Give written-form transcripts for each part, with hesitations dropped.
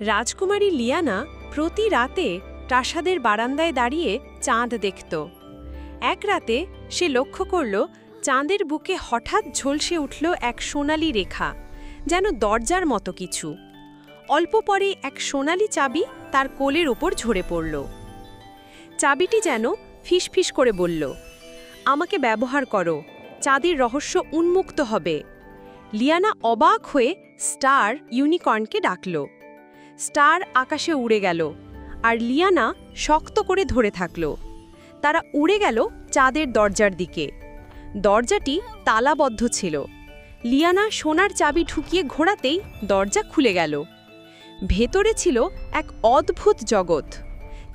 রাজকুমারী লিয়ানা প্রতি রাতে প্রাসাদের বারান্দায় দাঁড়িয়ে চাঁদ দেখত। এক রাতে সে লক্ষ্য করল চাঁদের বুকে হঠাৎ ঝলসে উঠল এক সোনালি রেখা, যেন দরজার মতো কিছু। অল্প পরে এক সোনালি চাবি তার কোলের ওপর ঝরে পড়ল। চাবিটি যেন ফিসফিস করে বলল, আমাকে ব্যবহার করো, চাঁদের রহস্য উন্মুক্ত হবে। লিয়ানা অবাক হয়ে স্টার ইউনিকর্নকে ডাকল। স্টার আকাশে উড়ে গেল, আর লিয়ানা শক্ত করে ধরে থাকল। তারা উড়ে গেল চাঁদের দরজার দিকে। দরজাটি তালাবদ্ধ ছিল। লিয়ানা সোনার চাবি ঢুকিয়ে ঘোরাতেই দরজা খুলে গেল। ভেতরে ছিল এক অদ্ভুত জগৎ।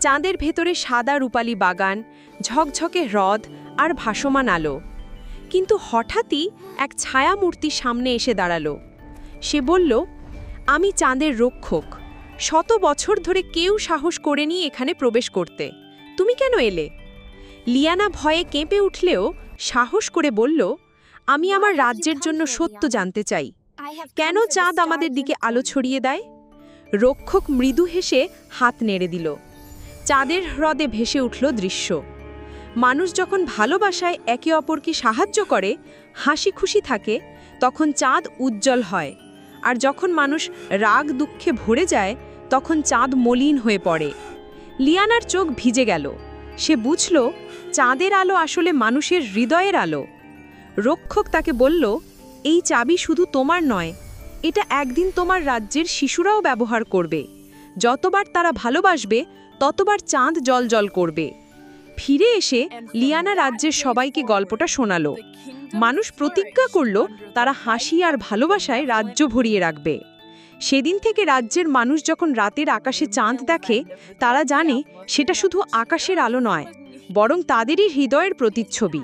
চাঁদের ভেতরে সাদা রূপালী বাগান, ঝকঝকে হ্রদ আর ভাসমান আলো। কিন্তু হঠাৎই এক ছায়ামূর্তি সামনে এসে দাঁড়ালো। সে বলল, আমি চাঁদের রক্ষক। 100 বছর ধরে কেউ সাহস করেনি এখানে প্রবেশ করতে, তুমি কেন এলে? লিয়ানা ভয়ে কেঁপে উঠলেও সাহস করে বলল, আমি আমার রাজ্যের জন্য সত্য জানতে চাই। কেন চাঁদ আমাদের দিকে আলো ছড়িয়ে দেয়? রক্ষক মৃদু হেসে হাত নেড়ে দিল। চাঁদের হ্রদে ভেসে উঠল দৃশ্য। মানুষ যখন ভালোবাসায় একে অপরকে সাহায্য করে, হাসি খুশি থাকে, তখন চাঁদ উজ্জ্বল হয়। আর যখন মানুষ রাগ দুঃখে ভরে যায়, তখন চাঁদ মলিন হয়ে পড়ে। লিয়ানার চোখ ভিজে গেল। সে বুঝল চাঁদের আলো আসলে মানুষের হৃদয়ের আলো। রক্ষক তাকে বলল, এই চাবি শুধু তোমার নয়, এটা একদিন তোমার রাজ্যের শিশুরাও ব্যবহার করবে। যতবার তারা ভালোবাসবে, ততবার চাঁদ জ্বলজ্বল করবে। ফিরে এসে লিয়ানা রাজ্যের সবাইকে গল্পটা শোনালো। মানুষ প্রতিজ্ঞা করল তারা হাসি আর ভালোবাসায় রাজ্য ভরিয়ে রাখবে। সেদিন থেকে রাজ্যের মানুষ যখন রাতের আকাশে চাঁদ দেখে, তারা জানে সেটা শুধু আকাশের আলো নয়, বরং তাদেরই হৃদয়ের প্রতিচ্ছবি।